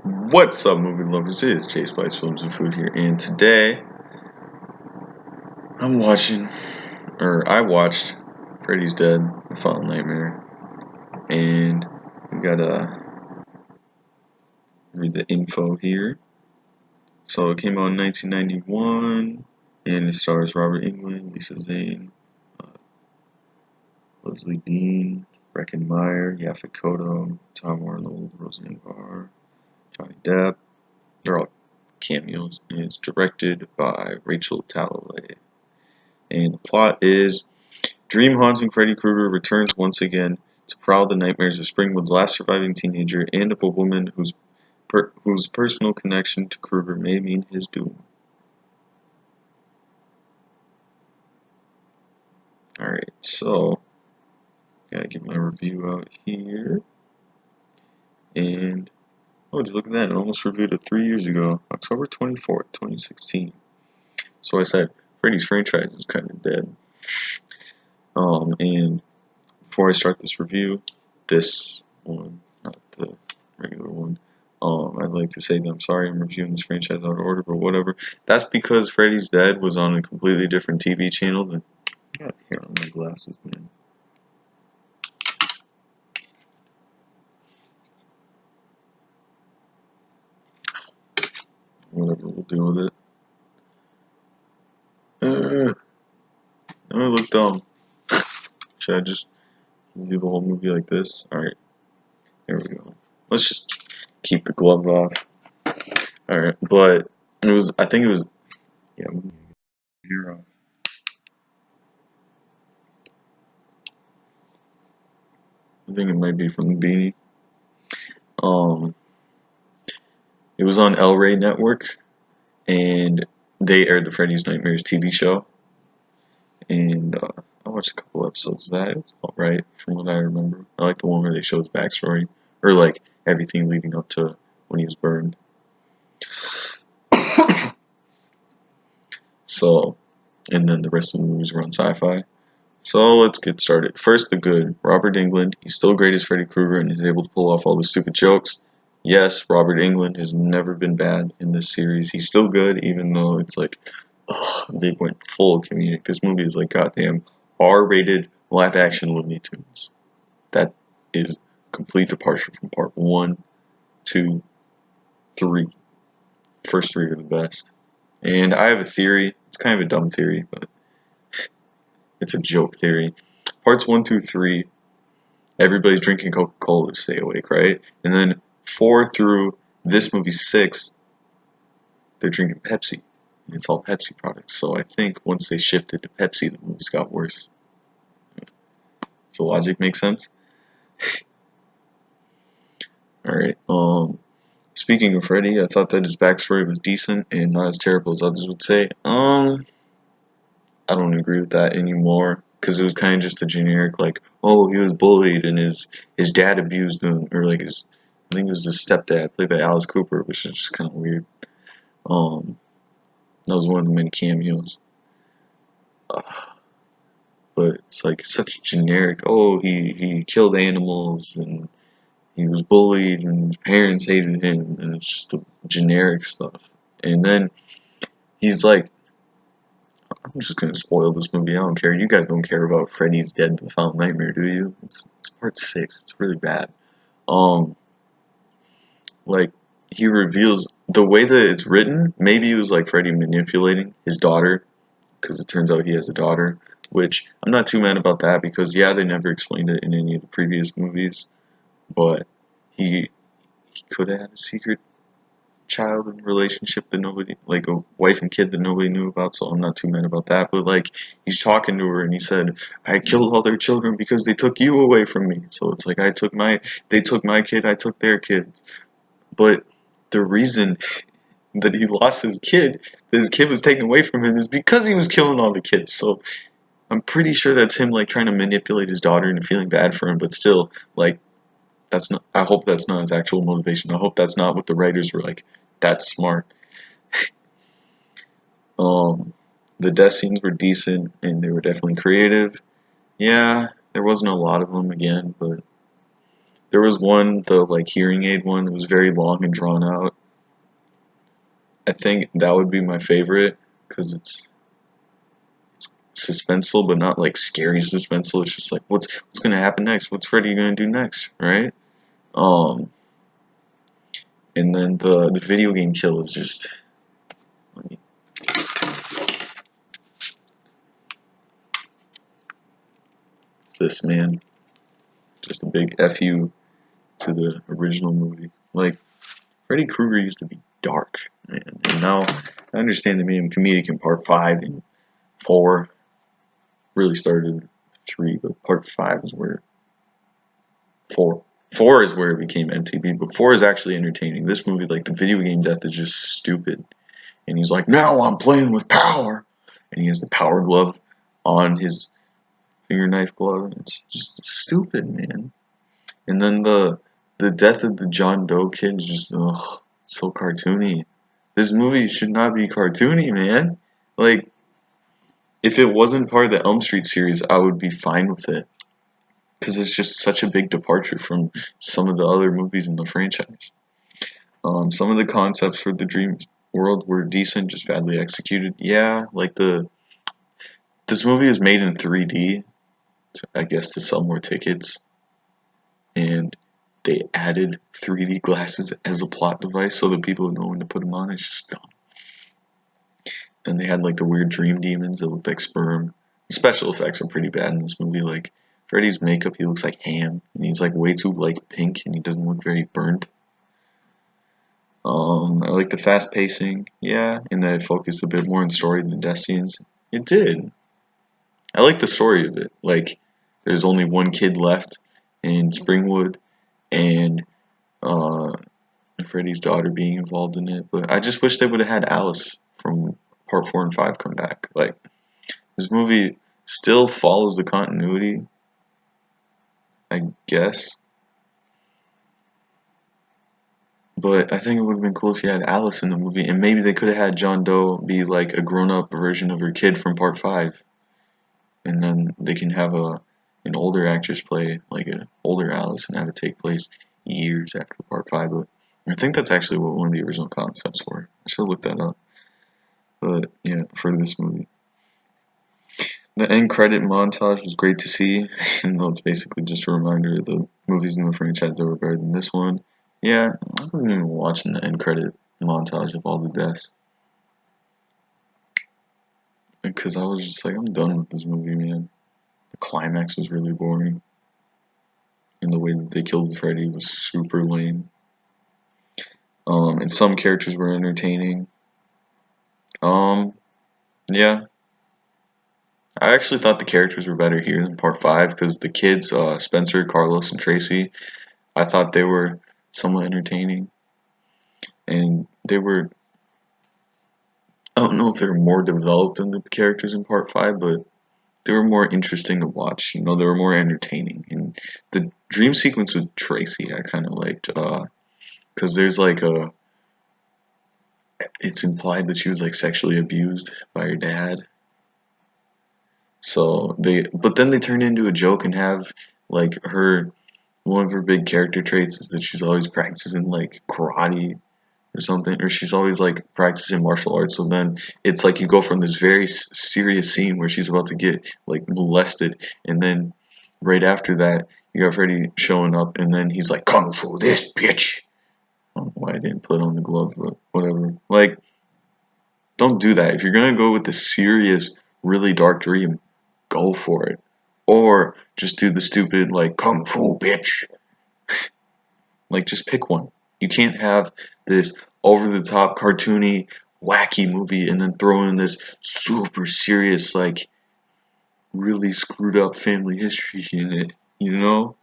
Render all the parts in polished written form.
What's up, movie lovers? It is Jay Spice Films and Food here, and today I watched Freddy's Dead, The Final Nightmare, and we gotta read the info here. So it came out in 1991, and it stars Robert Englund, Lisa Zane, uh, Leslie Dean, Breckin Meyer, Yaphet Kotto, Tom Arnold, Roseanne Barr, Johnny Depp. They're all cameos, and it's directed by Rachel Talalay. And the plot is dream haunting Freddy Krueger returns once again to prowl the nightmares of Springwood's last surviving teenager and of a woman whose personal connection to Krueger may mean his doom. Alright, so gotta get my review out here. And oh, just look at that, I almost reviewed it 3 years ago, October 24th, 2016. So I said Freddy's franchise is kind of dead. And before I start this review, this one, not the regular one, I'd like to say that I'm sorry I'm reviewing this franchise out of order, but whatever. That's because Freddy's Dead was on a completely different TV channel than. I got hair on my glasses, man. Whatever, we'll deal with it. I look dumb. Should I just do the whole movie like this? Alright, there we go. Let's just keep the glove off. Alright, but I think it was, yeah, here off. I think it might be from the beanie. It was on El Rey Network, and they aired the Freddy's Nightmares TV show. And I watched a couple episodes of that. It was alright, from what I remember. I like the one where they show his backstory, or like everything leading up to when he was burned. So, and then the rest of the movies were on Sci-Fi. So let's get started. First, the good. Robert Englund. He's still great as Freddy Krueger and is able to pull off all the stupid jokes. Yes, Robert Englund has never been bad in this series. He's still good, even though it's like, they went full comedic. This movie is like goddamn R-rated live-action Looney Tunes. That is complete departure from part 1, 2, 3. First 3 are the best. And I have a theory. It's kind of a dumb theory, but it's a joke theory. Parts 1, 2, 3, everybody's drinking Coca-Cola to stay awake, right? And then 4 through this movie 6, they're drinking Pepsi. And it's all Pepsi products. So I think once they shifted to Pepsi, the movies got worse. Does the logic make sense? Alright, speaking of Freddy, I thought that his backstory was decent and not as terrible as others would say. I don't agree with that anymore, because it was kind of just a generic, like, oh, he was bullied and his dad abused him, or like I think it was his stepdad, played by Alice Cooper, which is just kind of weird. That was one of the many cameos. But it's like such generic, oh, he killed animals and he was bullied and his parents hated him, and it's just the generic stuff. And then he's like, I'm just gonna spoil this movie. I don't care. You guys don't care about Freddy's Dead: The Final Nightmare, do you? It's part 6. It's really bad. Um, like he reveals the way that it's written. Maybe it was like Freddy manipulating his daughter, because it turns out he has a daughter. Which I'm not too mad about that, because yeah, they never explained it in any of the previous movies, but he could have had a secret child in a relationship that nobody, like a wife and kid that nobody knew about, so I'm not too mad about that. But like, he's talking to her and he said, I killed all their children because they took you away from me. So it's like, they took my kid, I took their kid. But the reason that he lost that his kid was taken away from him, is because he was killing all the kids. So I'm pretty sure that's him like trying to manipulate his daughter and feeling bad for him, but still, like, that's not, I hope that's not his actual motivation. I hope that's not what the writers were like, that's smart. The death scenes were decent and they were definitely creative. Yeah, there wasn't a lot of them again, but There was one, the like hearing aid one, that was very long and drawn out. I think that would be my favorite because it's suspenseful, but not like scary suspenseful. It's just like what's gonna happen next? What's Freddy gonna do next, right? Um, and then the video game kill is just let me- it's this man, just a big fu to the original movie. Like Freddy Krueger used to be dark, man, and now I understand they made him comedic in part 5 and 4. Really started 3, but part 5 is where 4. 4 is where it became MTV, but 4 is actually entertaining. This movie, like the video game death, is just stupid. And he's like, now I'm playing with power. And he has the power glove on his finger knife glove. It's just stupid, man. And then the death of the John Doe kid is just so cartoony. This movie should not be cartoony, man. Like, if it wasn't part of the Elm Street series, I would be fine with it. Because it's just such a big departure from some of the other movies in the franchise. Some of the concepts for the Dream World were decent, just badly executed. Yeah, like this movie was made in 3D, I guess, to sell more tickets, and they added 3D glasses as a plot device so that people would know when to put them on. It's just dumb. And they had like the weird dream demons that looked like sperm. The special effects are pretty bad in this movie. Like Freddy's makeup, he looks like ham, and he's like way too like pink, and he doesn't look very burnt. I like the fast pacing, yeah, and that it focused a bit more on story than death scenes. It did. I like the story of it. Like, there's only one kid left in Springwood, and uh, Freddy's daughter being involved in it. But I just wish they would have had Alice from part 4 and 5 come back. Like, this movie still follows the continuity, I guess. But I think it would have been cool if you had Alice in the movie, and maybe they could have had John Doe be like a grown-up version of her kid from part 5, and then they can have an older actress play like an older Alice and have it take place years after part 5. But I think that's actually what one of the original concepts were. I should look that up. But yeah, for this movie. The end credit montage was great to see, even though it's basically just a reminder of the movies in the franchise that were better than this one. Yeah, I wasn't even watching the end credit montage of all the deaths. Because I was just like, I'm done with this movie, man. The climax was really boring. And the way that they killed Freddy was super lame. And some characters were entertaining. Um, yeah. I actually thought the characters were better here than part 5 because the kids, Spencer, Carlos, and Tracy, I thought they were somewhat entertaining. And they were, I don't know if they were more developed than the characters in part 5, but they were more interesting to watch. You know, they were more entertaining. And the dream sequence with Tracy, I kind of liked, because there's like it's implied that she was like sexually abused by her dad. But then they turn into a joke and have like one of her big character traits is that she's always practicing like karate or something, or she's always like practicing martial arts. So then it's like you go from this very serious scene where she's about to get like molested, and then right after that, you got Freddy showing up, and then he's like, "Kung Fu this bitch." I don't know why I didn't put on the glove, but whatever. Like, don't do that. If you're gonna go with the serious, really dark dream, go for it. Or just do the stupid like kung fu bitch. Like just pick one. You can't have this over the top cartoony wacky movie and then throw in this super serious like really screwed up family history in it, you know?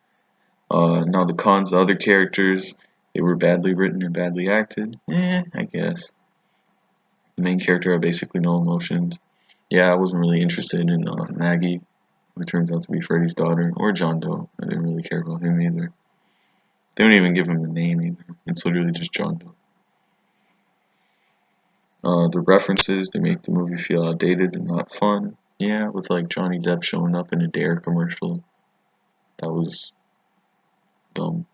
Now the cons, the other characters, they were badly written and badly acted. I guess. The main character had basically no emotions. Yeah, I wasn't really interested in Maggie, who turns out to be Freddy's daughter, or John Doe. I didn't really care about him either. They don't even give him a name either. It's literally just John Doe. The references, they make the movie feel outdated and not fun. Yeah, with like Johnny Depp showing up in a Dare commercial. That was dumb.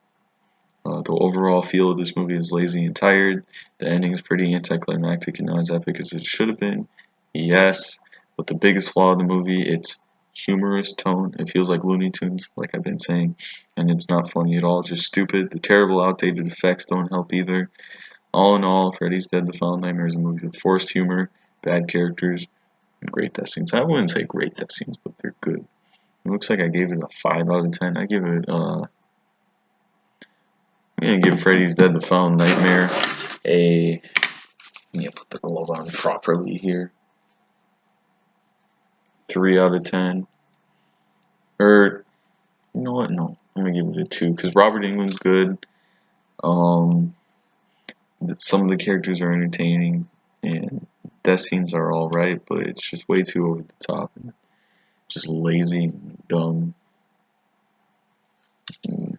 The overall feel of this movie is lazy and tired. The ending is pretty anticlimactic and not as epic as it should have been. Yes, but the biggest flaw of the movie, it's humorous tone. It feels like Looney Tunes, like I've been saying, and it's not funny at all. Just stupid. The terrible, outdated effects don't help either. All in all, Freddy's Dead: The Final Nightmare is a movie with forced humor, bad characters, and great death scenes. I wouldn't say great death scenes, but they're good. It looks like I gave it a 5 out of 10. I give it, I'm gonna give Freddy's Dead: The Final Nightmare a. Let me put the glove on properly here. 3 out of 10. Or, you know what? No, I'm gonna give it a 2 because Robert Englund's good. Um, some of the characters are entertaining, and death scenes are alright, but it's just way too over the top and just lazy and dumb. And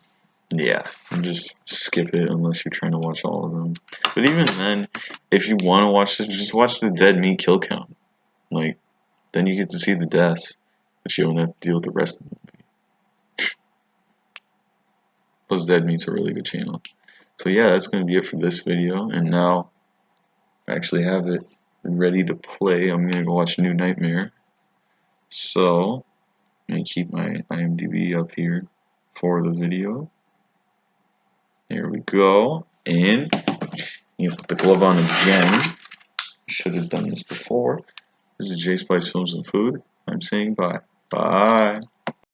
yeah, just skip it unless you're trying to watch all of them. But even then, if you want to watch this, just watch the dead meat kill count. Like, then you get to see the deaths, but you don't have to deal with the rest of them. Plus, Dead Meat's a really good channel. So yeah, that's going to be it for this video. And now, I actually have it ready to play. I'm going to go watch New Nightmare. So, I'm going to keep my IMDb up here for the video. There we go. And you put the glove on again. Should have done this before. This is J Spice Films and Food. I'm saying bye. Bye.